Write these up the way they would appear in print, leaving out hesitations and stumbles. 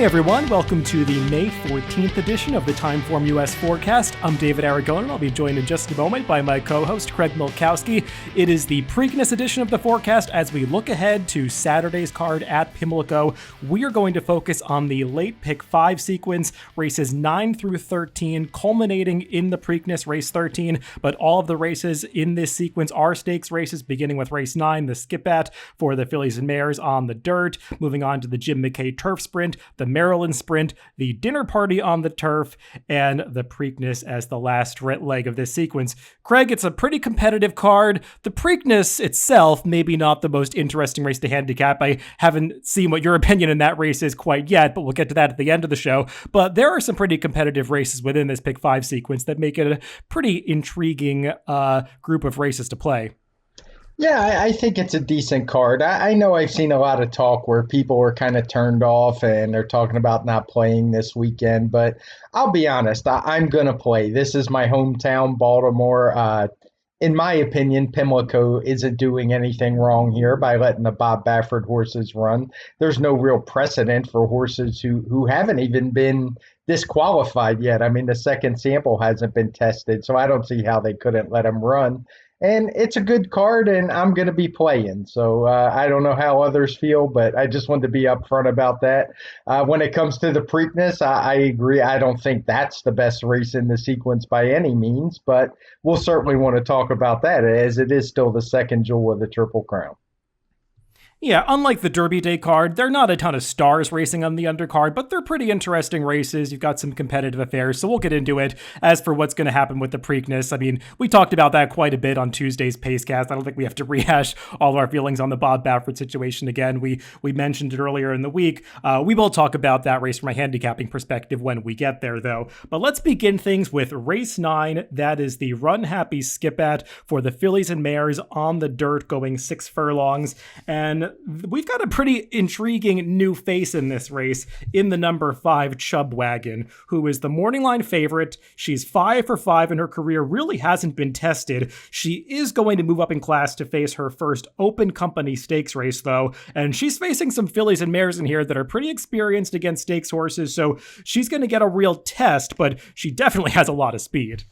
Hey everyone, welcome to the May 14th edition of the TimeformUS Forecast. I'm David Aragon, and I'll be joined in just a moment by my co-host Craig Milkowski. It is the Preakness edition of the forecast as we look ahead to Saturday's card at Pimlico. We are going to focus on the late pick 5 sequence, races 9 through 13, culminating in the Preakness race 13, but all of the races in this sequence are stakes races, beginning with race 9, the skip at for the fillies and mares on the dirt, moving on to the Jim McKay turf sprint, the Maryland Sprint, the dinner party on the turf, and the Preakness as the last leg of this sequence. Craig, it's a pretty competitive card. The Preakness itself, maybe not the most interesting race to handicap. I haven't seen what your opinion in that race is quite yet, but we'll get to that at the end of the show. But there are some pretty competitive races within this pick 5 sequence that make it a pretty intriguing group of races to play. Yeah, I think it's a decent card. I know I've seen a lot of talk where people are kind of turned off and they're talking about not playing this weekend, but I'll be honest, I'm going to play. This is my hometown, Baltimore. In my opinion, Pimlico isn't doing anything wrong here by letting the Bob Baffert horses run. There's no real precedent for horses who haven't even been disqualified yet. I mean, the second sample hasn't been tested, so I don't see how they couldn't let him run. And it's a good card, and I'm going to be playing. So I don't know how others feel, but I just wanted to be upfront about that. When it comes to the Preakness, I agree. I don't think that's the best race in the sequence by any means, but we'll certainly want to talk about that as it is still the second jewel of the Triple Crown. Yeah, unlike the Derby Day card, there are not a ton of stars racing on the undercard, but they're pretty interesting races. You've got some competitive affairs, so we'll get into it. As for what's going to happen with the Preakness, I mean, we talked about that quite a bit on Tuesday's Pacecast. I don't think we have to rehash all of our feelings on the Bob Baffert situation again. We mentioned it earlier in the week. We will talk about that race from a handicapping perspective when we get there, though. But let's begin things with race 9. That is the Run Happy Skip At for the fillies and mares on the dirt going 6 furlongs. And we've got a pretty intriguing new face in this race in the number 5 Chub Wagon, who is the morning line favorite. She's 5 for 5 in her career, really hasn't been tested. She is going to move up in class to face her first open company stakes race, though, and she's facing some fillies and mares in here that are pretty experienced against stakes horses, so she's going to get a real test, but she definitely has a lot of speed.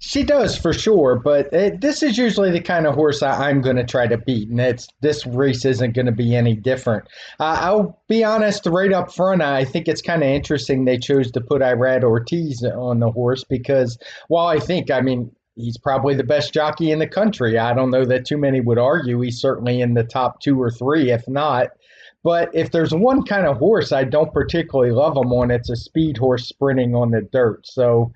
She does for sure, but this is usually the kind of horse I'm going to try to beat, and this race isn't going to be any different. I'll be honest, right up front, I think it's kind of interesting they chose to put Irad Ortiz on the horse because while he's probably the best jockey in the country. I don't know that too many would argue. He's certainly in the top 2 or 3, if not. But if there's one kind of horse I don't particularly love him on, it's a speed horse sprinting on the dirt. So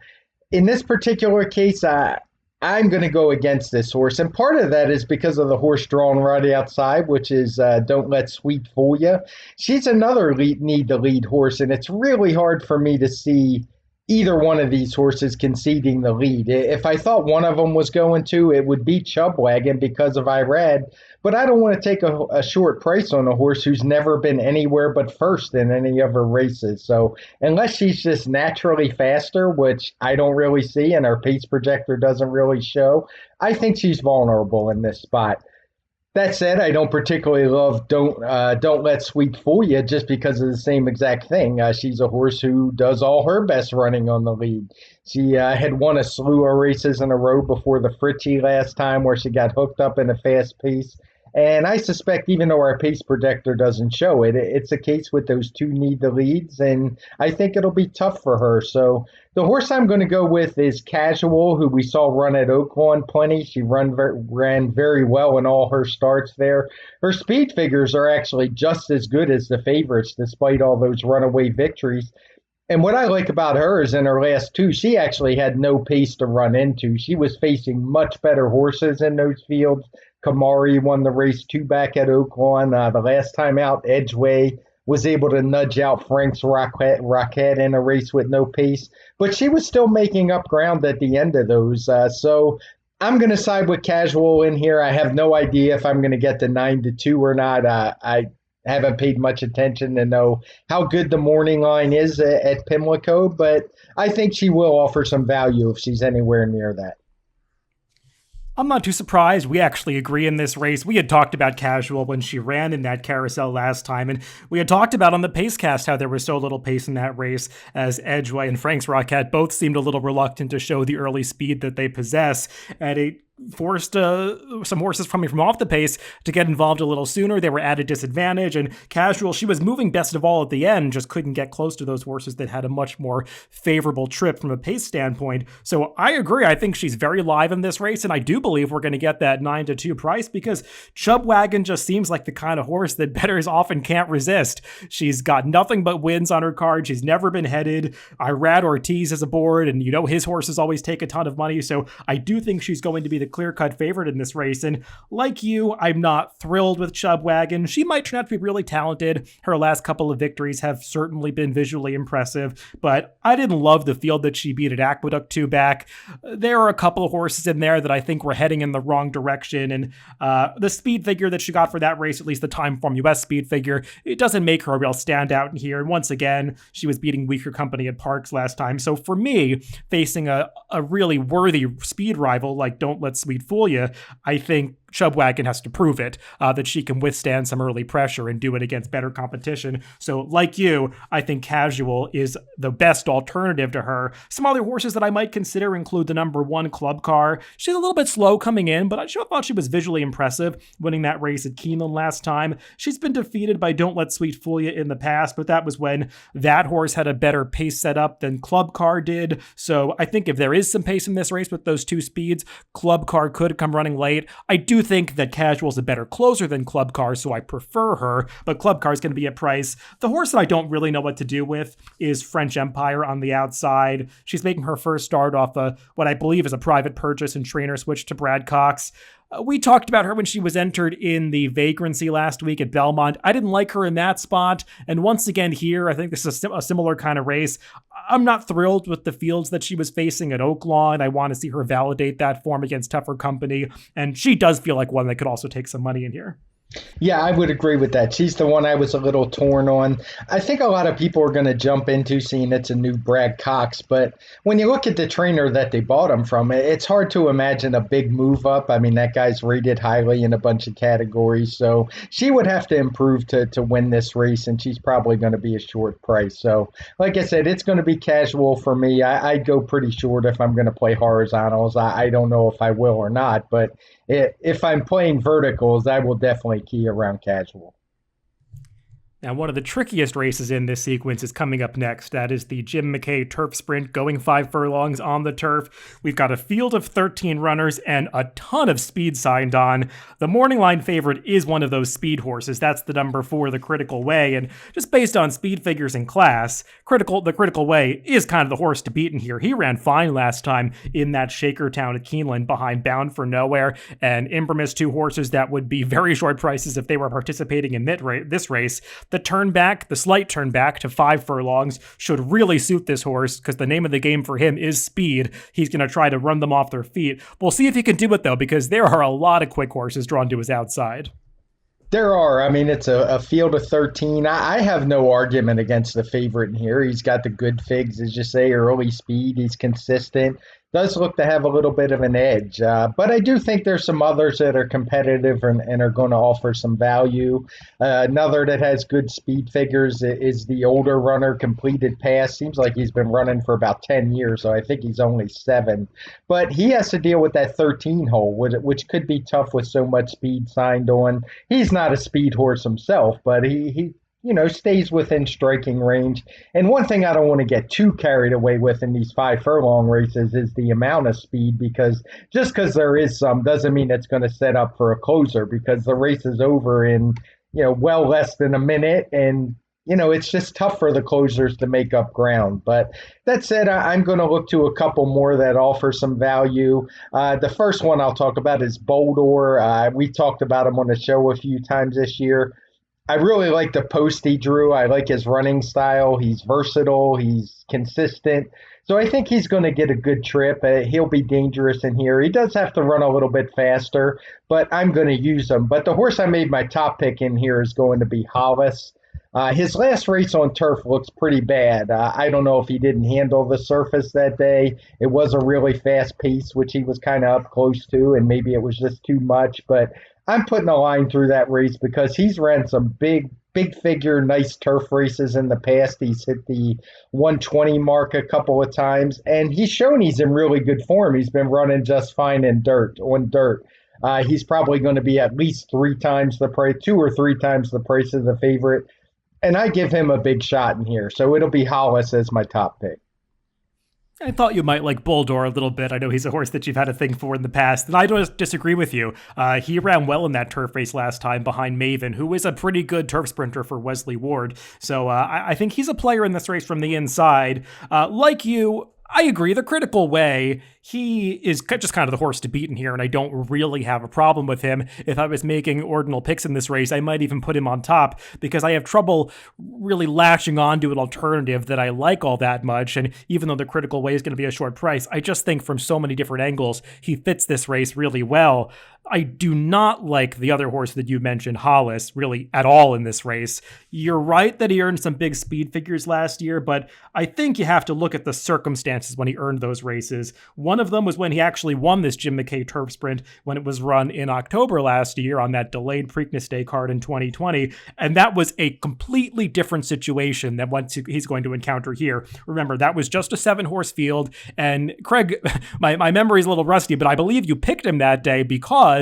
in this particular case, I'm going to go against this horse. And part of that is because of the horse drawn right outside, which is Don't Let Sweet Fool Ya. She's another need to lead horse, and it's really hard for me to see either one of these horses conceding the lead. If I thought one of them was going to, it would be Chub Wagon because of Irad. But I don't want to take a short price on a horse who's never been anywhere but first in any of her races. So unless she's just naturally faster, which I don't really see and our pace projector doesn't really show, I think she's vulnerable in this spot. That said, I don't particularly love Don't Let Sweet Fool Ya just because of the same exact thing. She's a horse who does all her best running on the lead. She had won a slew of races in a row before the Fritchie last time where she got hooked up in a fast pace. And I suspect even though our pace projector doesn't show it, it's a case with those 2 need the leads, and I think it'll be tough for her. So the horse I'm going to go with is Casual, who we saw run at Oaklawn plenty. She ran very well in all her starts there. Her speed figures are actually just as good as the favorites, despite all those runaway victories. And what I like about her is in her last 2, she actually had no pace to run into. She was facing much better horses in those fields. Kamari won the race 2 back at Oaklawn. The last time out, Edgeway was able to nudge out Frank's Rocket in a race with no pace. But she was still making up ground at the end of those. So I'm going to side with Casual in here. I have no idea if I'm going to get the 9-2 or not. I haven't paid much attention to know how good the morning line is at Pimlico, but I think she will offer some value if she's anywhere near that. I'm not too surprised. We actually agree in this race. We had talked about Casual when she ran in that carousel last time, and we had talked about on the Pacecast how there was so little pace in that race, as Edgeway and Frank's Rocket both seemed a little reluctant to show the early speed that they possess, and it forced some horses coming from off the pace to get involved a little sooner. They were at a disadvantage, and Casual, she was moving best of all at the end, just couldn't get close to those horses that had a much more favorable trip from a pace standpoint. So I agree. I think she's very live in this race, and I do believe we're going to get that 9-2 price because Chubwagon just seems like the kind of horse that bettors often can't resist. She's got nothing but wins on her card. She's never been headed. Irad Ortiz is aboard, and his horses always take a ton of money, so I do think she's going to be the clear-cut favorite in this race. And like you, I'm not thrilled with Chubwagon. She might turn out to be really talented. Her last couple of victories have certainly been visually impressive, but I didn't love the field that she beat at Aqueduct 2 back. There are a couple of horses in there that I think were heading in the wrong direction, and the speed figure that she got for that race, at least the TimeformUS speed figure, it doesn't make her a real standout in here. And once again, she was beating weaker company at Parks last time. So for me, facing a really worthy speed rival like Don't Let Sweet Fool Ya, I think Chubwagon has to prove it, that she can withstand some early pressure and do it against better competition. So like you, I think Casual is the best alternative to her. Some other horses that I might consider include the number 1 Club Car. She's a little bit slow coming in, but I thought she was visually impressive winning that race at Keeneland last time. She's been defeated by Don't Let Sweet Fool Ya in the past, but that was when that horse had a better pace setup than Club Car did. So I think if there is some pace in this race with those two speeds, Club Car could come running late. I do think that Casual is a better closer than Club Car, so I prefer her, but Club Car is going to be a price. The horse that I don't really know what to do with is French Empire on the outside. She's making her first start off what I believe is a private purchase and trainer switch to Brad Cox. We talked about her when she was entered in the Vagrancy last week at Belmont. I didn't like her in that spot. And once again here, I think this is a similar kind of race. I'm not thrilled with the fields that she was facing at Oaklawn. I want to see her validate that form against tougher company. And she does feel like one that could also take some money in here. Yeah, I would agree with that. She's the one I was a little torn on. I think a lot of people are going to jump into seeing it's a new Brad Cox, but when you look at the trainer that they bought him from, it's hard to imagine a big move up. I mean, that guy's rated highly in a bunch of categories, so she would have to improve to win this race, and she's probably going to be a short price. So, like I said, it's going to be Casual for me. I'd go pretty short if I'm going to play horizontals. I don't know if I will or not, but if I'm playing verticals, I will definitely key around Casual. Now, one of the trickiest races in this sequence is coming up next. That is the Jim McKay Turf Sprint, going 5 furlongs on the turf. We've got a field of 13 runners and a ton of speed signed on. The morning line favorite is one of those speed horses. That's the number 4, the Critical Way. And just based on speed figures in class, the Critical Way is kind of the horse to beat in here. He ran fine last time in that Shaker Town at Keeneland behind Bound for Nowhere and Imprimis, 2 horses that would be very short prices if they were participating in this race. The slight turn back to 5 furlongs should really suit this horse because the name of the game for him is speed. He's going to try to run them off their feet. We'll see if he can do it, though, because there are a lot of quick horses drawn to his outside. There are. I mean, it's a field of 13. I have no argument against the favorite in here. He's got the good figs, as you say, early speed. He's consistent. Does look to have a little bit of an edge. But I do think there's some others that are competitive and are going to offer some value. Another that has good speed figures is the older runner, Completed Pass. Seems like he's been running for about 10 years, so I think he's only 7. But he has to deal with that 13 hole, which could be tough with so much speed signed on. He's not a speed horse himself, but he stays within striking range. And one thing I don't want to get too carried away with in these 5 furlong races is the amount of speed, because just because there is some doesn't mean it's going to set up for a closer, because the race is over in, well less than a minute. And, it's just tough for the closers to make up ground. But that said, I'm going to look to a couple more that offer some value. The first one I'll talk about is Boldor. We talked about him on the show a few times this year. I really like the post he drew. I like his running style. He's versatile. He's consistent. So I think he's going to get a good trip. He'll be dangerous in here. He does have to run a little bit faster, but I'm going to use him. But the horse I made my top pick in here is going to be Hollis. His last race on turf looks pretty bad. I don't know if he didn't handle the surface that day. It was a really fast pace, which he was kind of up close to, and maybe it was just too much. But I'm putting a line through that race because he's ran some big figure, nice turf races in the past. He's hit the 120 mark a couple of times, and he's shown he's in really good form. He's been running just fine in dirt. He's probably going to be at least 3 times the price, 2 or 3 times the price of the favorite. And I give him a big shot in here. So it'll be Hollis as my top pick. I thought you might like Bulldor a little bit. I know he's a horse that you've had a thing for in the past, and I don't disagree with you. He ran well in that turf race last time behind Maven, who is a pretty good turf sprinter for Wesley Ward. So I think he's a player in this race from the inside. Like you, I agree. The critical way, he is just kind of the horse to beat in here, and I don't really have a problem with him. If I was making ordinal picks in this race, I might even put him on top because I have trouble really latching onto an alternative that I like all that much. And even though the critical way is going to be a short price, I just think from so many different angles, he fits this race really well. I do not like the other horse that you mentioned, Hollis, really at all in this race. You're right that he earned some big speed figures last year, but I think you have to look at the circumstances when he earned those races. One of them was when he actually won this Jim McKay turf sprint when it was run in October last year on that delayed Preakness Stakes card in 2020, and that was a completely different situation than what he's going to encounter here. Remember, that was just a 7-horse field, and Craig, my memory's a little rusty, but I believe you picked him that day because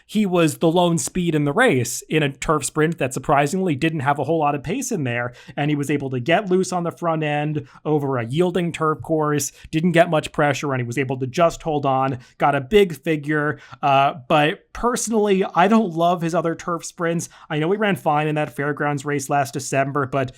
he was the lone speed in the race in a turf sprint that surprisingly didn't have a whole lot of pace in there. And he was able to get loose on the front end over a yielding turf course, didn't get much pressure, and he was able to just hold on, got a big figure. But personally, I don't love his other turf sprints. I know he ran fine in that Fairgrounds race last December, but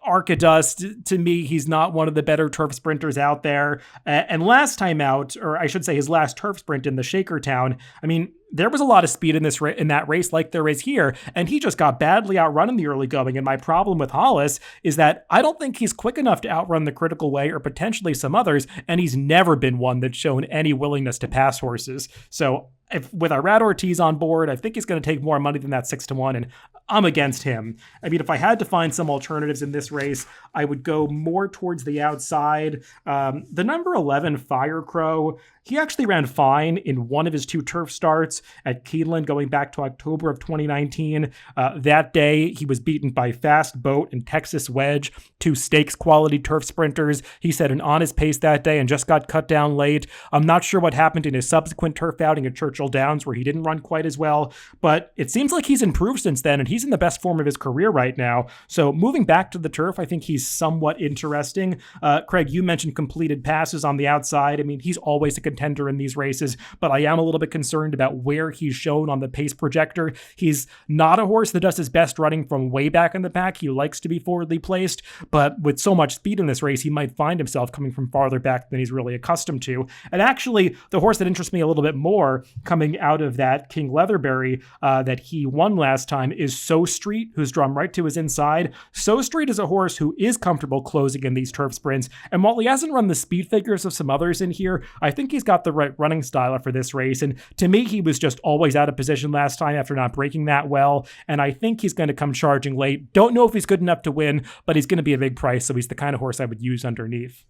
Archidust, to me, he's not one of the better turf sprinters out there. And last time out, or I should say his last turf sprint in the Shakertown, I mean, there was a lot of speed in that race like there is here, and he just got badly outrun in the early going. And my problem with Hollis is that I don't think he's quick enough to outrun the critical way or potentially some others, and he's never been one that's shown any willingness to pass horses. So with Irad Ortiz on board, I think he's going to take more money than that 6-1, and I'm against him. I mean, if I had to find some alternatives in this race, I would go more towards the outside. The number 11 Firecrow, he actually ran fine in one of his 2 turf starts at Keeneland going back to October of 2019. That day, he was beaten by Fast Boat and Texas Wedge, 2 stakes quality turf sprinters. He set an honest pace that day and just got cut down late. I'm not sure what happened in his subsequent turf outing at Churchill Downs where he didn't run quite as well, but it seems like he's improved since then, and he's in the best form of his career right now. So moving back to the turf, I think he's somewhat interesting. Craig, you mentioned completed passes on the outside. I mean, he's always a contender in these races, but I am a little bit concerned about where he's shown on the pace projector. He's not a horse that does his best running from way back in the pack. He likes to be forwardly placed, but with so much speed in this race, he might find himself coming from farther back than he's really accustomed to. And actually, the horse that interests me a little bit more coming out of that King Leatherberry that he won last time is So Street, who's drawn right to his inside. So Street is a horse who is comfortable closing in these turf sprints, and while he hasn't run the speed figures of some others in here, I think he's got the right running style for this race, and to me, he was just always out of position last time after not breaking that well, and I think he's going to come charging late. Don't know if he's good enough to win, but he's going to be a big price, so he's the kind of horse I would use underneath.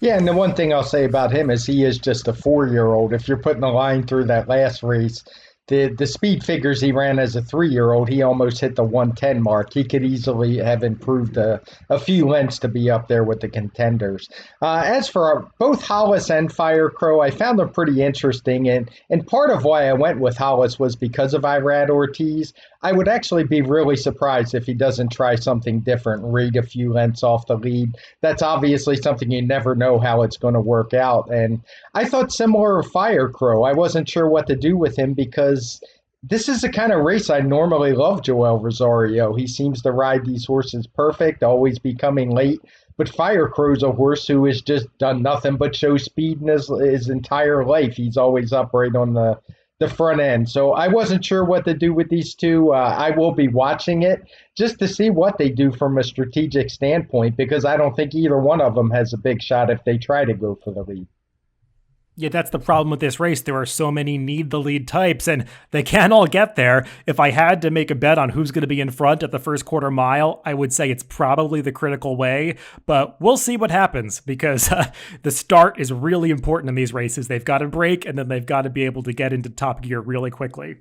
Yeah, and the one thing I'll say about him is he is just a 4-year-old. If you're putting a line through that last race, the speed figures he ran as a 3-year-old, he almost hit the 110 mark. He could easily have improved a few lengths to be up there with the contenders. As for both Hollis and Firecrow, I found them pretty interesting, and part of why I went with Hollis was because of Irad Ortiz. I would actually be really surprised if he doesn't try something different, read a few lengths off the lead. That's obviously something you never know how it's going to work out. And I thought similar of Firecrow. I wasn't sure what to do with him because this is the kind of race I normally love Joel Rosario. He seems to ride these horses perfect, always be coming late. But Firecrow's a horse who has just done nothing but show speed in his entire life. He's always up right on the front end. So I wasn't sure what to do with these two. I will be watching it just to see what they do from a strategic standpoint, because I don't think either one of them has a big shot if they try to go for the lead. Yeah, that's the problem with this race. There are so many need the lead types, and they can't all get there. If I had to make a bet on who's going to be in front at the first quarter mile, I would say it's probably the Critical Way, but we'll see what happens because the start is really important in these races. They've got to break, and then they've got to be able to get into top gear really quickly.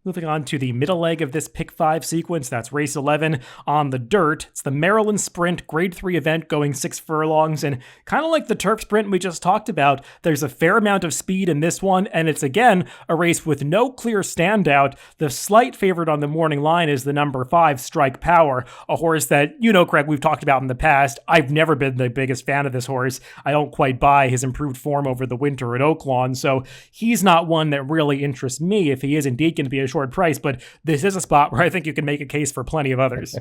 Moving on to the middle leg of this Pick 5 sequence, that's race 11 on the dirt. It's the Maryland Sprint Grade 3 event going 6 furlongs, and kind of like the Turf Sprint we just talked about, there's a fair amount of speed in this one, and it's again a race with no clear standout. The slight favorite on the morning line is the number 5, Strike Power, a horse that, you know, Craig, we've talked about in the past. I've never been the biggest fan of this horse. I don't quite buy his improved form over the winter at Oaklawn, so he's not one that really interests me if he is indeed going to be a short price, but this is a spot where I think you can make a case for plenty of others.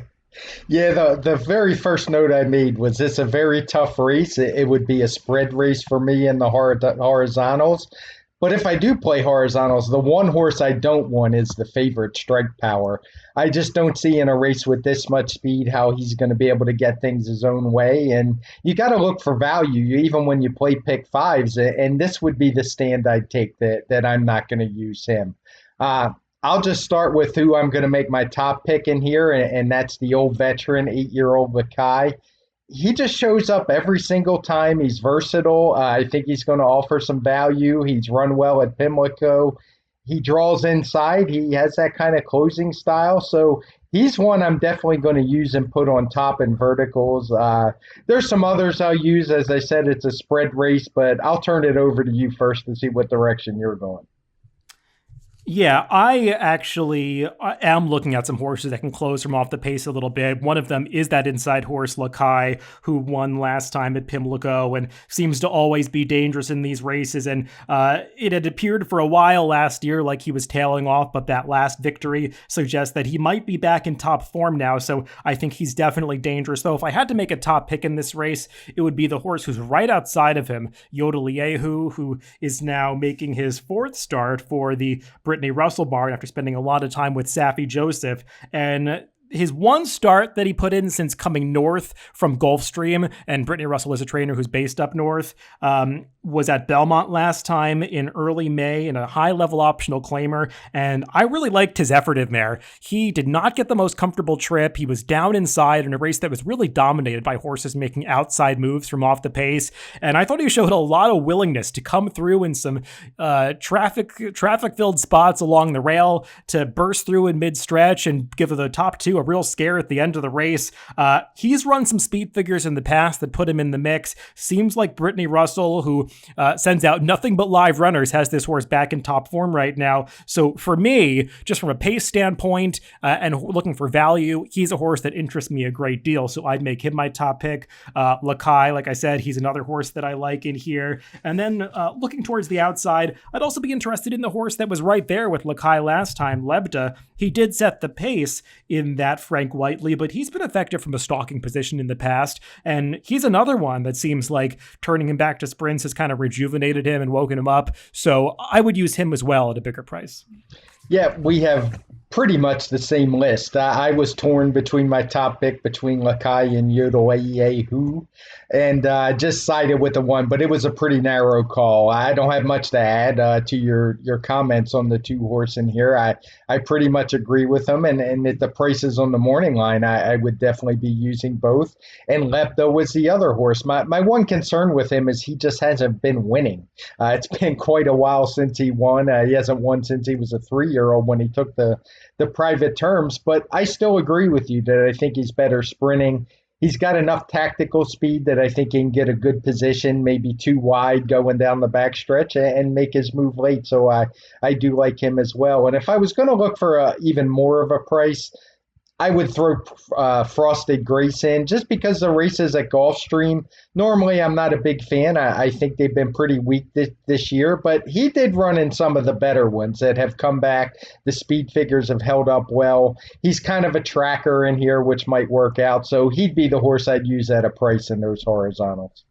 Yeah, the very first note I made was this a very tough race. It would be a spread race for me in the horizontals. But if I do play horizontals, the one horse I don't want is the favorite, Strike Power. I just don't see in a race with this much speed how he's going to be able to get things his own way. And you got to look for value even when you play pick fives. And this would be the stand I'd take that I'm not going to use him. I'll just start with who I'm going to make my top pick in here, and that's the old veteran, 8-year-old Lakai. He just shows up every single time. He's versatile. I think he's going to offer some value. He's run well at Pimlico. He draws inside. He has that kind of closing style. So he's one I'm definitely going to use and put on top in verticals. There's some others I'll use. As I said, it's a spread race, but I'll turn it over to you first to see what direction you're going. Yeah, I actually am looking at some horses that can close from off the pace a little bit. One of them is that inside horse, Lakai, who won last time at Pimlico and seems to always be dangerous in these races. And it had appeared for a while last year like he was tailing off, but that last victory suggests that he might be back in top form now. So I think he's definitely dangerous. Though if I had to make a top pick in this race, it would be the horse who's right outside of him, Yodeliehu, who is now making his fourth start for the Brittany Russell barn after spending a lot of time with Saffie Joseph. And his one start that he put in since coming north from Gulfstream, and Brittany Russell is a trainer who's based up north, was at Belmont last time in early May in a high-level optional claimer, and I really liked his effort in there. He did not get the most comfortable trip. He was down inside in a race that was really dominated by horses making outside moves from off the pace, and I thought he showed a lot of willingness to come through in some traffic-filled spots along the rail, to burst through in mid-stretch and give the top two a real scare at the end of the race. He's run some speed figures in the past that put him in the mix. Seems like Brittany Russell, who sends out nothing but live runners, has this horse back in top form right now. So for me, just from a pace standpoint and looking for value, he's a horse that interests me a great deal. So I'd make him my top pick. Lakai, like I said, he's another horse that I like in here. And then looking towards the outside, I'd also be interested in the horse that was right there with Lakai last time, Lebda. He did set the pace in that Frank Whiteley, but he's been effective from a stalking position in the past, and he's another one that seems like turning him back to sprints has kind of rejuvenated him and woken him up, so I would use him as well at a bigger price. Yeah, we have pretty much the same list. I was torn between my top pick between Lakai and Yodeliehu, and just sided with the one, but it was a pretty narrow call. I don't have much to add to your comments on the two horse in here. I pretty much agree with them, and at the prices on the morning line, I would definitely be using both. And Lepto was the other horse. My one concern with him is he just hasn't been winning. It's been quite a while since he won. He hasn't won since he was a 3-year-old when he took the private terms, but I still agree with you that I think he's better sprinting. He's got enough tactical speed that I think he can get a good position, maybe too wide going down the backstretch and make his move late. So I do like him as well. And if I was going to look for even more of a price, I would throw Frosted Grace in just because the races at Gulfstream, normally I'm not a big fan. I think they've been pretty weak this year, but he did run in some of the better ones that have come back. The speed figures have held up well. He's kind of a tracker in here, which might work out. So he'd be the horse I'd use at a price in those horizontals.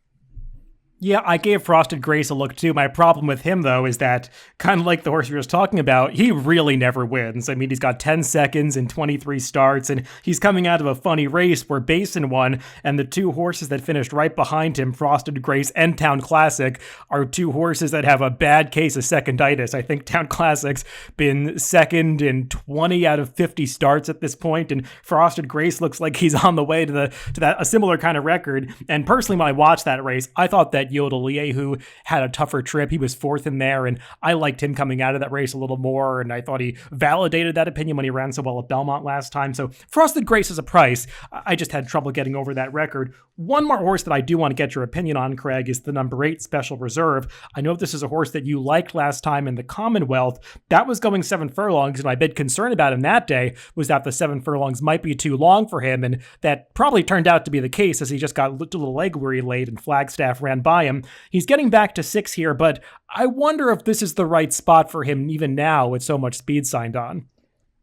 Yeah, I gave Frosted Grace a look too. My problem with him, though, is that, kind of like the horse you were just talking about, he really never wins. I mean, he's got 10 seconds in 23 starts, and he's coming out of a funny race where Basin won, and the two horses that finished right behind him, Frosted Grace and Town Classic, are two horses that have a bad case of seconditis. I think Town Classic's been second in 20 out of 50 starts at this point, and Frosted Grace looks like he's on the way to a similar kind of record. And personally, when I watched that race, I thought that Yodel who had a tougher trip. He was fourth in there, and I liked him coming out of that race a little more, and I thought he validated that opinion when he ran so well at Belmont last time. So Frosted Grace is a price. I just had trouble getting over that record. One more horse that I do want to get your opinion on, Craig, is the number 8 Special Reserve. I know this is a horse that you liked last time in the Commonwealth. That was going 7 furlongs, and my big concern about him that day was that the 7 furlongs might be too long for him, and that probably turned out to be the case as he just got a little leg weary late and Flagstaff ran by him. He's getting back to 6 here, but I wonder if this is the right spot for him even now with so much speed signed on.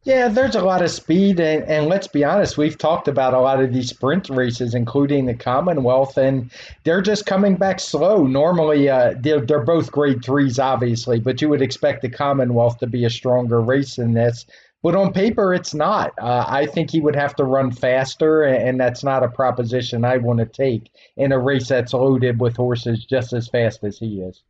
Yeah, there's a lot of speed, and let's be honest, we've talked about a lot of these sprint races, including the Commonwealth, and they're just coming back slow. Normally, they're both grade 3s, obviously, but you would expect the Commonwealth to be a stronger race than this. But on paper, it's not. I think he would have to run faster, and that's not a proposition I want to take in a race that's loaded with horses just as fast as he is.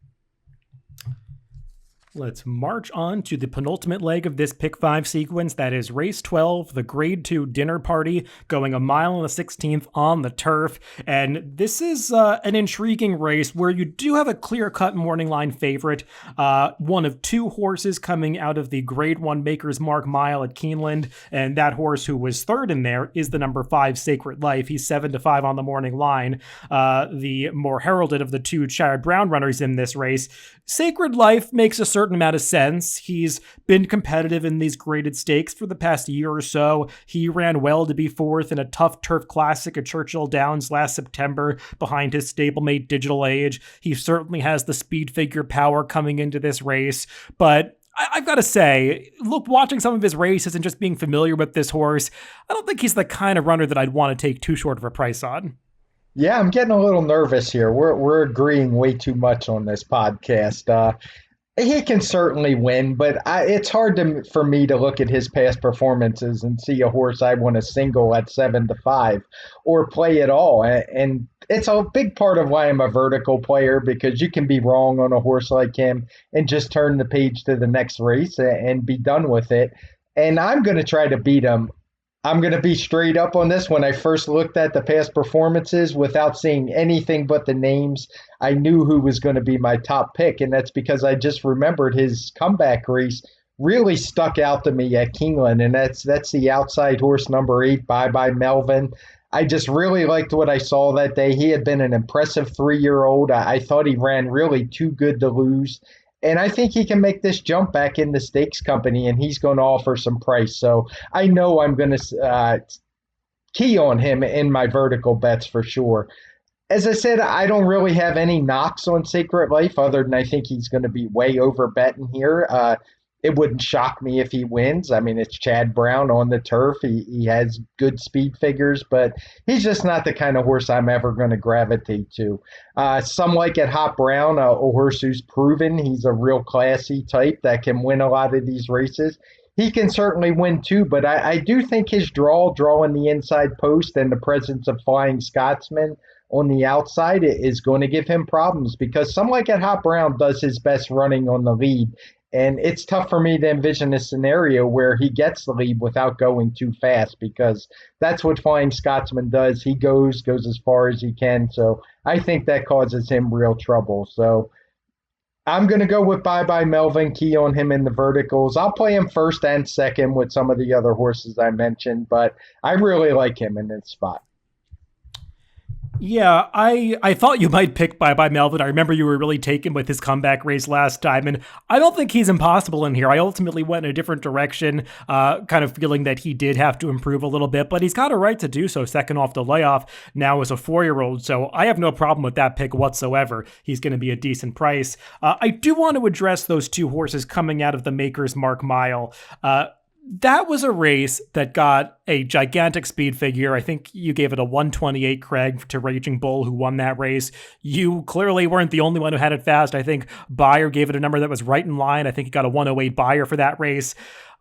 Let's march on to the penultimate leg of this Pick 5 sequence. That is race 12, the grade 2 dinner party, going a mile and a 16th on the turf. And this is an intriguing race where you do have a clear-cut morning line favorite. One of 2 horses coming out of the grade 1 Maker's Mark mile at Keeneland. And that horse who was third in there is the number 5 Sacred Life. He's 7-5 on the morning line. The more heralded of the 2 Chad Brown runners in this race. Sacred Life makes a certain amount of sense. He's been competitive in these graded stakes for the past year or so. He ran well to be 4th in a tough turf classic at Churchill Downs last September behind his stablemate Digital Age. He certainly has the speed figure power coming into this race, but I've got to say, look, watching some of his races and just being familiar with this horse, I don't think he's the kind of runner that I'd want to take too short of a price on. Yeah, I'm getting a little nervous here. We're agreeing way too much on this podcast. He can certainly win, but it's hard for me to look at his past performances and see a horse I want to single at 7-5 or play at all. And it's a big part of why I'm a vertical player, because you can be wrong on a horse like him and just turn the page to the next race and be done with it. And I'm going to try to beat him. I'm going to be straight up on this. When I first looked at the past performances without seeing anything but the names, I knew who was going to be my top pick, and that's because I just remembered his comeback race really stuck out to me at Keeneland, and that's the outside horse number 8, Bye Bye Melvin. I just really liked what I saw that day. He had been an impressive 3-year-old. I thought he ran really too good to lose. And I think he can make this jump back in the stakes company, and he's going to offer some price. So I know I'm going to key on him in my vertical bets for sure. As I said, I don't really have any knocks on Sacred Life other than I think he's going to be way over betting here. It wouldn't shock me if he wins. I mean, it's Chad Brown on the turf. He has good speed figures, but he's just not the kind of horse I'm ever going to gravitate to. Some like at Hot Brown, a horse who's proven he's a real classy type that can win a lot of these races. He can certainly win too, but I do think his drawing the inside post and the presence of Flying Scotsman on the outside is going to give him problems, because some like at Hot Brown does his best running on the lead. And it's tough for me to envision a scenario where he gets the lead without going too fast, because that's what Flying Scotsman does. He goes as far as he can. So I think that causes him real trouble. So I'm going to go with Bye Bye Melvin, key on him in the verticals. I'll play him first and second with some of the other horses I mentioned, but I really like him in this spot. Yeah, I thought you might pick Bye Bye Melvin. I remember you were really taken with his comeback race last time, and I don't think he's impossible in here. I ultimately went in a different direction, kind of feeling that he did have to improve a little bit, but he's got a right to do so second off the layoff now as a 4-year-old, so I have no problem with that pick whatsoever. He's going to be a decent price. I do want to address those 2 horses coming out of the Maker's Mark mile. That was a race that got a gigantic speed figure. I think you gave it a 128, Craig, to Raging Bull, who won that race. You clearly weren't the only one who had it fast. I think Bayer gave it a number that was right in line. I think he got a 108 Bayer for that race.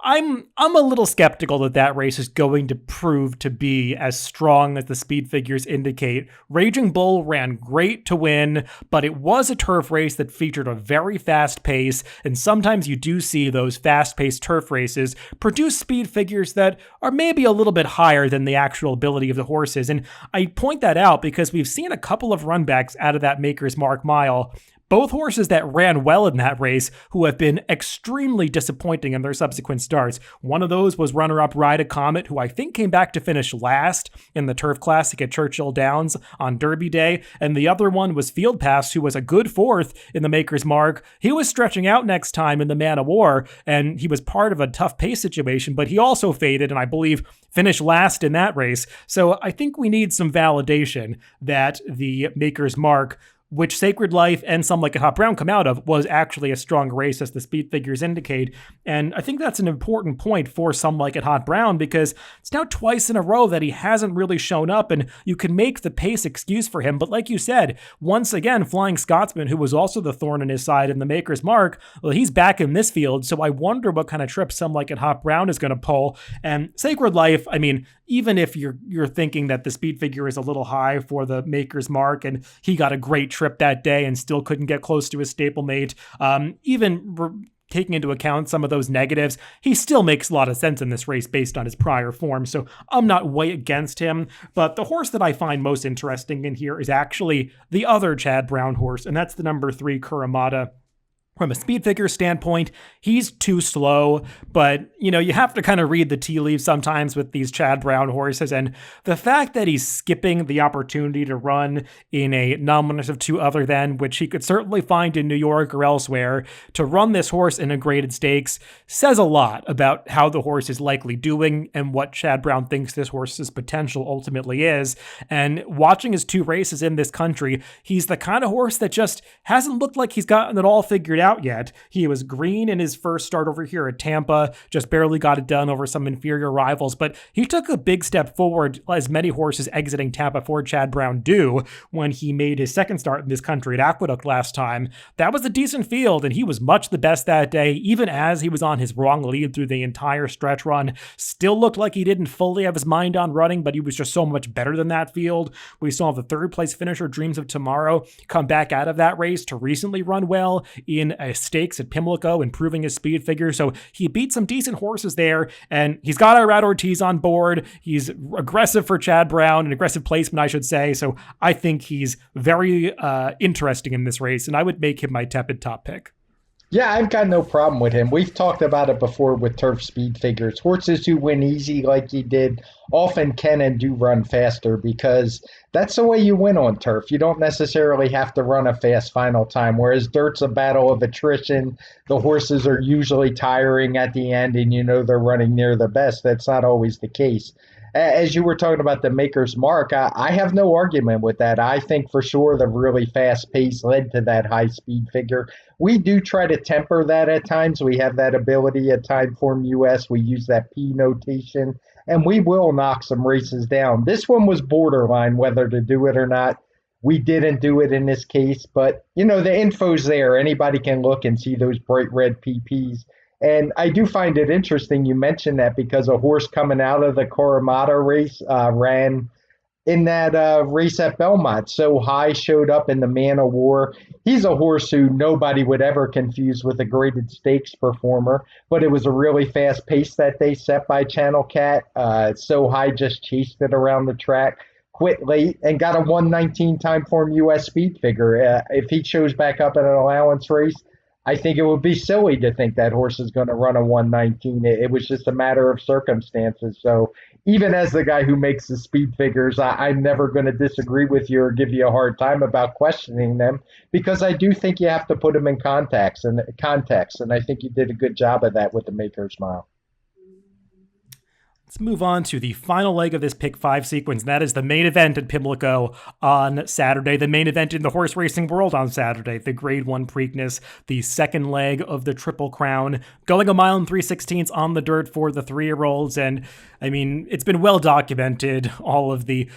I'm a little skeptical that race is going to prove to be as strong as the speed figures indicate. Raging Bull ran great to win, but it was a turf race that featured a very fast pace, and sometimes you do see those fast-paced turf races produce speed figures that are maybe a little bit higher than the actual ability of the horses. And I point that out because we've seen a couple of runbacks out of that Maker's Mark mile, both horses that ran well in that race who have been extremely disappointing in their subsequent starts. One of those was runner-up Ride a Comet, who I think came back to finish last in the Turf Classic at Churchill Downs on Derby Day, and the other one was Field Pass, who was a good fourth in the Maker's Mark. He was stretching out next time in the Man of War, and he was part of a tough pace situation, but he also faded, and I believe finished last in that race. So I think we need some validation that the Maker's Mark, which Sacred Life and Some Like It Hot Brown come out of, was actually a strong race as the speed figures indicate. And I think that's an important point for Some Like It Hot Brown because it's now twice in a row that he hasn't really shown up, and you can make the pace excuse for him. But like you said, once again, Flying Scotsman, who was also the thorn in his side in the Maker's Mark, well, he's back in this field, so I wonder what kind of trip Some Like It Hot Brown is going to pull. And Sacred Life, I mean, even if you're thinking that the speed figure is a little high for the Maker's Mark and he got a great trip that day and still couldn't get close to his stablemate, taking into account some of those negatives, he still makes a lot of sense in this race based on his prior form. So I'm not way against him, but the horse that I find most interesting in here is actually the other Chad Brown horse, and that's the number 3 Kuramada. From a speed figure standpoint, he's too slow, but, you have to kind of read the tea leaves sometimes with these Chad Brown horses, and the fact that he's skipping the opportunity to run in a nominative to other than, which he could certainly find in New York or elsewhere, to run this horse in a graded stakes says a lot about how the horse is likely doing and what Chad Brown thinks this horse's potential ultimately is. And watching his 2 races in this country, he's the kind of horse that just hasn't looked like he's gotten it all figured out yet. He was green in his first start over here at Tampa, just barely got it done over some inferior rivals, but he took a big step forward, as many horses exiting Tampa for Chad Brown do, when he made his second start in this country at Aqueduct last time. That was a decent field, and he was much the best that day, even as he was on his wrong lead through the entire stretch run. Still looked like he didn't fully have his mind on running, but he was just so much better than that field. We saw the 3rd place finisher, Dreams of Tomorrow, come back out of that race to recently run well in a stakes at Pimlico, improving his speed figure. So he beat some decent horses there, and he's got Irad Ortiz on board. He's aggressive for Chad Brown, an aggressive placement, I should say. So I think he's very interesting in this race, and I would make him my tepid top pick. Yeah, I've got no problem with him. We've talked about it before with turf speed figures. Horses who win easy like he did often can and do run faster because that's the way you win on turf. You don't necessarily have to run a fast final time, whereas dirt's a battle of attrition. The horses are usually tiring at the end and they're running near their best. That's not always the case. As you were talking about the Maker's Mark, I have no argument with that. I think for sure the really fast pace led to that high speed figure. We do try to temper that at times. We have that ability at TimeformUS. We use that P notation, and we will knock some races down. This one was borderline whether to do it or not. We didn't do it in this case, but the info's there. Anybody can look and see those bright red PPs. And I do find it interesting you mentioned that because a horse coming out of the Kuramada race ran in that race at Belmont. So High showed up in the Man of War. He's a horse who nobody would ever confuse with a graded stakes performer, but it was a really fast pace that they set by Channel Cat. So High just chased it around the track, quit late, and got a 119 TimeformUS speed figure. If he shows back up in an allowance race, I think it would be silly to think that horse is going to run a 119. It was just a matter of circumstances. So even as the guy who makes the speed figures, I'm never going to disagree with you or give you a hard time about questioning them because I do think you have to put them in context. And I think you did a good job of that with the Maker's Mile. Let's move on to the final leg of this Pick 5 sequence, and that is the main event at Pimlico on Saturday, the main event in the horse racing world on Saturday, the Grade 1 Preakness, the second leg of the Triple Crown, going 1 mile and 3/16 on the dirt for the 3-year-olds, and I mean, it's been well documented, all of the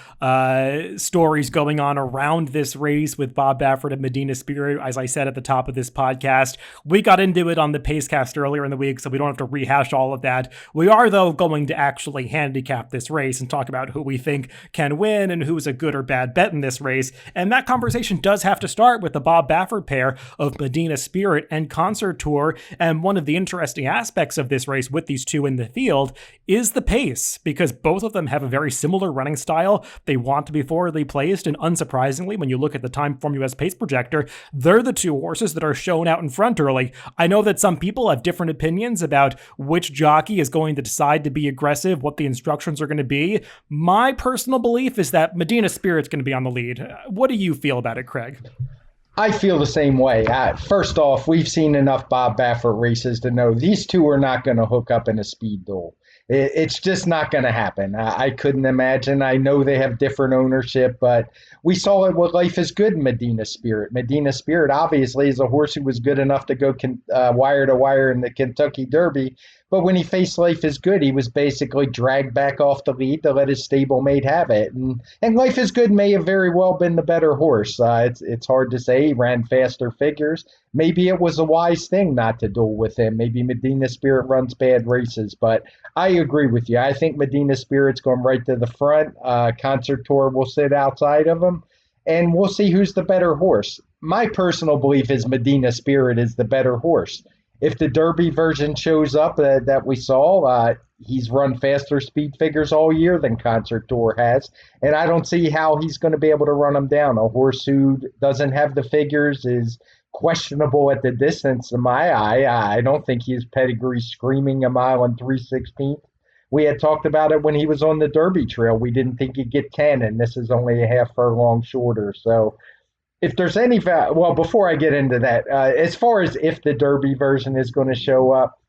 stories going on around this race with Bob Baffert and Medina Spirit, as I said at the top of this podcast. We got into it on the Pacecast earlier in the week, so we don't have to rehash all of that. We are, though, going to actually handicap this race and talk about who we think can win and who's a good or bad bet in this race. And that conversation does have to start with the Bob Baffert pair of Medina Spirit and Concert Tour. And one of the interesting aspects of this race with these two in the field is the pace, because both of them have a very similar running style. They want to be forwardly placed, and unsurprisingly, when you look at the TimeformUS pace projector, they're the two horses that are shown out in front early. I know that some people have different opinions about which jockey is going to decide to be aggressive, what the instructions are going to be. My personal belief is that Medina Spirit's going to be on the lead. What do you feel about it, Craig? I feel the same way. First off, we've seen enough Bob Baffert races to know these two are not going to hook up in a speed duel. It's just not going to happen. I couldn't imagine. I know they have different ownership, but we saw it with Life is Good Medina Spirit. Medina Spirit obviously is a horse who was good enough to go wire to wire in the Kentucky Derby, but when he faced Life is Good, he was basically dragged back off the lead to let his stablemate have it. And Life is Good may have very well been the better horse. It's hard to say. He ran faster figures. Maybe it was a wise thing not to duel with him. Maybe Medina Spirit runs bad races, but I agree with you. I think Medina Spirit's going right to the front. Concert Tour will sit outside of him, and we'll see who's the better horse. My personal belief is Medina Spirit is the better horse. If the Derby version shows up that we saw, he's run faster speed figures all year than Concert Tour has, and I don't see how he's going to be able to run them down. A horse who doesn't have the figures is questionable at the distance in my eye. I don't think his pedigree screaming 1 mile and 3/16. We had talked about it when he was on the Derby trail. We didn't think he'd get 10, and this is only a half furlong shorter. So if there's any well, before I get into that, as far as if the Derby version is going to show up,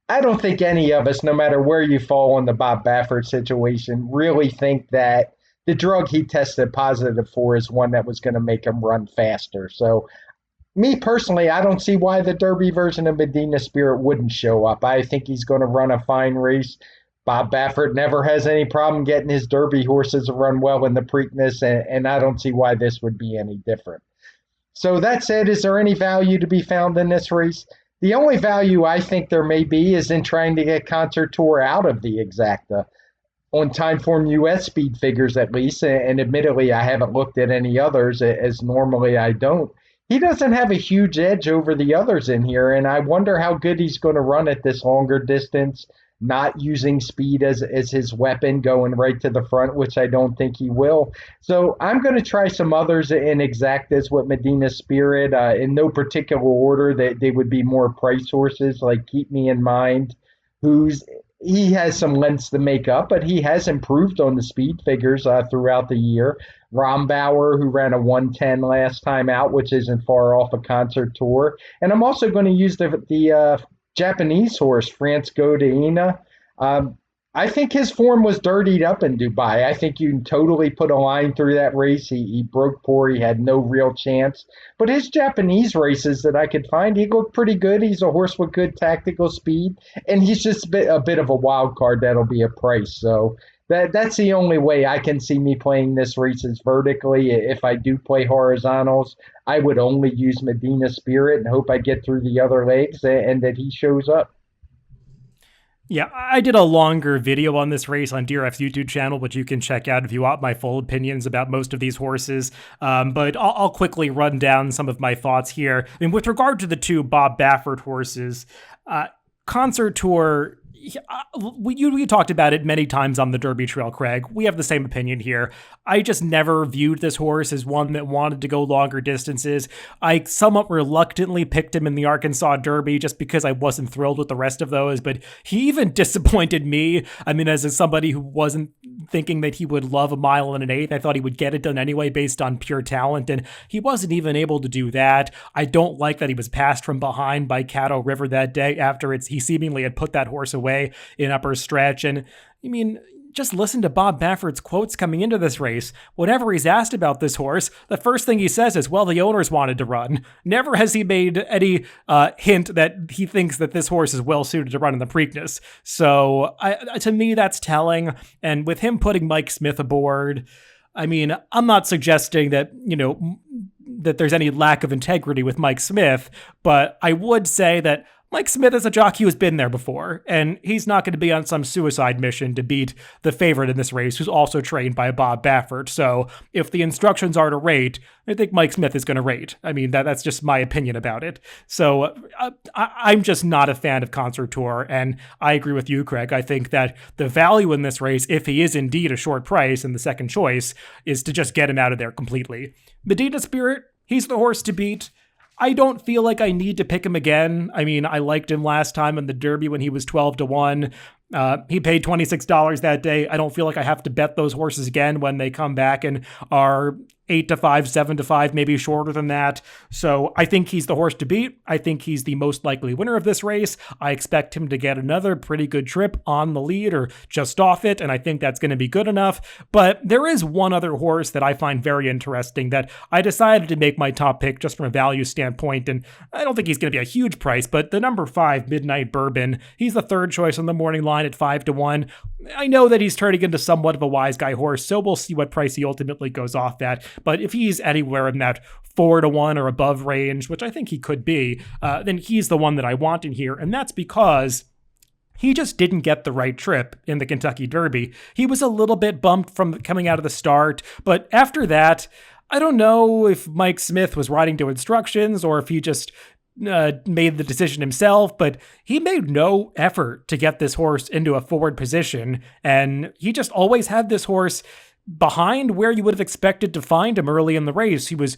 I don't think any of us, no matter where you fall on the Bob Baffert situation, really think that the drug he tested positive for is one that was going to make him run faster. So me personally, I don't see why the Derby version of Medina Spirit wouldn't show up. I think he's going to run a fine race. Bob Baffert never has any problem getting his Derby horses to run well in the Preakness, and I don't see why this would be any different. So that said, is there any value to be found in this race? The only value I think there may be is in trying to get Concert Tour out of the exacta. On TimeformUS speed figures at least, and admittedly I haven't looked at any others, as normally I don't. He doesn't have a huge edge over the others in here, and I wonder how good he's going to run at this longer distance, not using speed as his weapon, going right to the front, which I don't think he will. So I'm going to try some others in exactas with Medina Spirit. In no particular order, they would be more price horses, like Keep Me in Mind, he has some lengths to make up, but he has improved on the speed figures throughout the year. Rombauer, who ran a 110 last time out, which isn't far off a Concert Tour. And I'm also going to use the Japanese horse, France Godaina. I think his form was dirtied up in Dubai. I think you can totally put a line through that race. He broke poor. He had no real chance. But his Japanese races that I could find, he looked pretty good. He's a horse with good tactical speed. And he's just a bit of a wild card that'll be a price. So that's the only way I can see me playing this race is vertically. If I do play horizontals, I would only use Medina Spirit and hope I get through the other legs and that he shows up. Yeah, I did a longer video on this race on DRF's YouTube channel, which you can check out if you want my full opinions about most of these horses. But I'll quickly run down some of my thoughts here. I mean, with regard to the two Bob Baffert horses, Concert Tour, we talked about it many times on the Derby Trail, Craig. We have the same opinion here. I just never viewed this horse as one that wanted to go longer distances. I somewhat reluctantly picked him in the Arkansas Derby just because I wasn't thrilled with the rest of those, but he even disappointed me. I mean, as somebody who wasn't thinking that he would love a mile and an eighth. I thought he would get it done anyway based on pure talent, and he wasn't even able to do that. I don't like that he was passed from behind by Caddo River that day after he seemingly had put that horse away in upper stretch. And I mean, just listen to Bob Baffert's quotes coming into this race. Whenever he's asked about this horse, the first thing he says is, well, the owners wanted to run. Never has he made any hint that he thinks that this horse is well suited to run in the Preakness. So to me, that's telling. And with him putting Mike Smith aboard, I mean, I'm not suggesting that, that there's any lack of integrity with Mike Smith, but I would say that Mike Smith is a jockey who's been there before, and he's not going to be on some suicide mission to beat the favorite in this race, who's also trained by Bob Baffert. So if the instructions are to rate, I think Mike Smith is going to rate. I mean, that's just my opinion about it. So I'm just not a fan of Concert Tour, and I agree with you, Craig. I think that the value in this race, if he is indeed a short price and the second choice, is to just get him out of there completely. Medina Spirit, he's the horse to beat. I don't feel like I need to pick him again. I mean, I liked him last time in the Derby when he was 12-1. He paid $26 that day. I don't feel like I have to bet those horses again when they come back and are 8-5, 7-5, maybe shorter than that. So I think he's the horse to beat. I think he's the most likely winner of this race. I expect him to get another pretty good trip on the lead or just off it, and I think that's going to be good enough. But there is one other horse that I find very interesting that I decided to make my top pick just from a value standpoint, and I don't think he's going to be a huge price, but the number 5, Midnight Bourbon, he's the third choice on the morning line at 5-1. I know that he's turning into somewhat of a wise guy horse, so we'll see what price he ultimately goes off at. But if he's anywhere in that 4-1 or above range, which I think he could be, then he's the one that I want in here. And that's because he just didn't get the right trip in the Kentucky Derby. He was a little bit bumped from coming out of the start, but after that, I don't know if Mike Smith was riding to instructions or if he just made the decision himself, but he made no effort to get this horse into a forward position, and he just always had this horse behind where you would have expected to find him early in the race. He was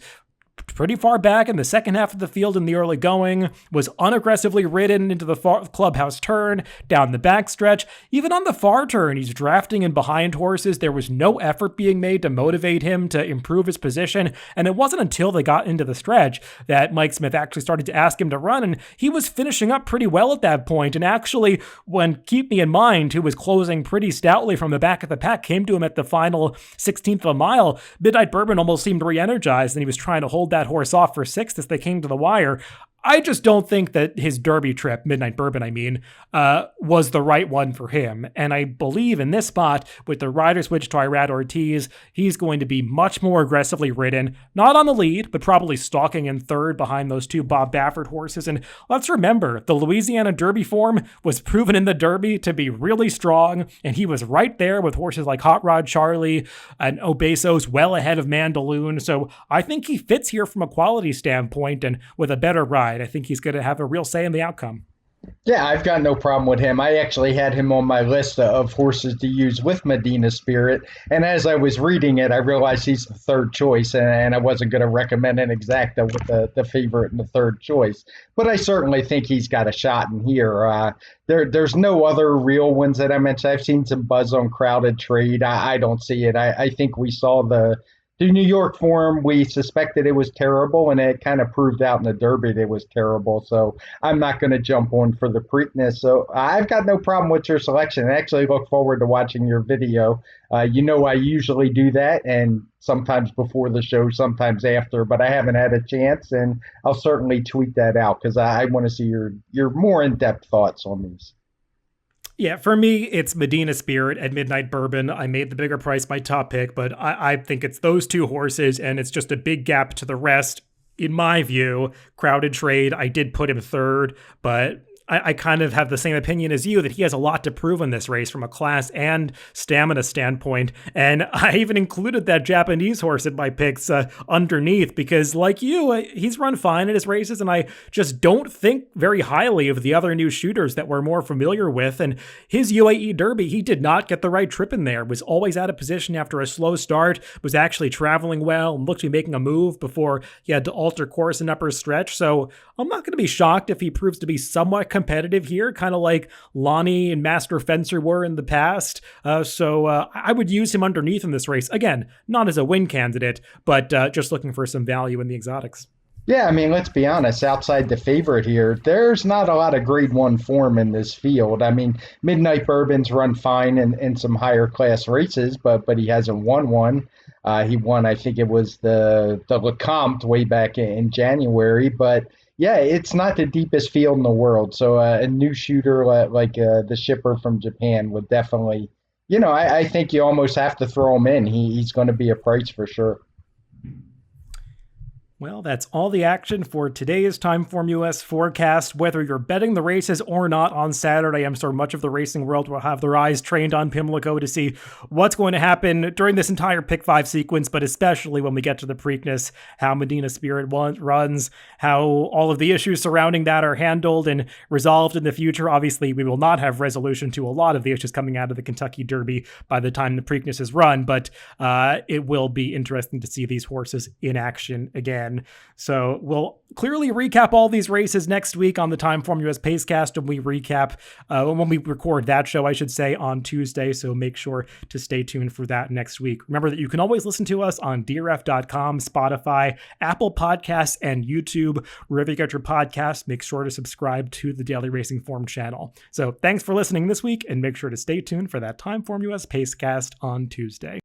pretty far back in the second half of the field in the early going, was unaggressively ridden into the clubhouse turn, down the backstretch. Even on the far turn, he's drafting in behind horses. There was no effort being made to motivate him to improve his position, and it wasn't until they got into the stretch that Mike Smith actually started to ask him to run, and he was finishing up pretty well at that point. And actually, when Keep Me in Mind, who was closing pretty stoutly from the back of the pack, came to him at the final 16th of a mile, Midnight Bourbon almost seemed re-energized, and he was trying to hold that horse off for 6th as they came to the wire. I just don't think that his Derby trip, Midnight Bourbon, was the right one for him. And I believe in this spot, with the rider switch to Irad Ortiz, he's going to be much more aggressively ridden, not on the lead, but probably stalking in third behind those two Bob Baffert horses. And let's remember, the Louisiana Derby form was proven in the Derby to be really strong, and he was right there with horses like Hot Rod Charlie and Obesos well ahead of Mandaloon. So I think he fits here from a quality standpoint, and with a better ride, I think he's going to have a real say in the outcome. Yeah, I've got no problem with him. I actually had him on my list of horses to use with Medina Spirit. And as I was reading it, I realized he's the third choice, and I wasn't going to recommend an exacta with the favorite and the third choice. But I certainly think he's got a shot in here. There's no other real ones that I mentioned. I've seen some buzz on Crowded Trade. I don't see it. I think we saw the New York form. We suspected it was terrible, and it kind of proved out in the Derby that it was terrible. So I'm not going to jump on for the Preakness. So I've got no problem with your selection. I actually look forward to watching your video. I usually do that, and sometimes before the show, sometimes after, but I haven't had a chance, and I'll certainly tweet that out because I want to see your more in-depth thoughts on these. Yeah, for me, it's Medina Spirit and Midnight Bourbon. I made the bigger price my top pick, but I think it's those two horses, and it's just a big gap to the rest. In my view, Crowded Trade, I did put him third, but I kind of have the same opinion as you that he has a lot to prove in this race from a class and stamina standpoint. And I even included that Japanese horse in my picks underneath because, like you, he's run fine in his races, and I just don't think very highly of the other new shooters that we're more familiar with. And his UAE Derby, he did not get the right trip in there, was always out of position after a slow start, was actually traveling well and looked to be making a move before he had to alter course in upper stretch. So I'm not going to be shocked if he proves to be somewhat competitive here, kind of like Lonnie and Master Fencer were in the past. So I would use him underneath in this race. Again, not as a win candidate, but just looking for some value in the exotics. Yeah, I mean, let's be honest, outside the favorite here, there's not a lot of grade one form in this field. I mean, Midnight Bourbon's run fine in some higher class races, but he hasn't won one. He won, I think it was the Lecomte way back in January, but yeah, it's not the deepest field in the world. So a new shooter like the shipper from Japan would definitely, I think you almost have to throw him in. He's going to be a price for sure. Well, that's all the action for today's TimeformUS forecast. Whether you're betting the races or not on Saturday, I'm sure much of the racing world will have their eyes trained on Pimlico to see what's going to happen during this entire Pick 5 sequence, but especially when we get to the Preakness, how Medina Spirit runs, how all of the issues surrounding that are handled and resolved in the future. Obviously, we will not have resolution to a lot of the issues coming out of the Kentucky Derby by the time the Preakness is run, but it will be interesting to see these horses in action again. So we'll clearly recap all these races next week on the TimeformUS Pacecast when we record that show, I should say, on Tuesday. So make sure to stay tuned for that next week. Remember that you can always listen to us on DRF.com, Spotify, Apple Podcasts, and YouTube. Wherever you get your podcasts, make sure to subscribe to the Daily Racing Form channel. So thanks for listening this week, and make sure to stay tuned for that TimeformUS Pacecast on Tuesday.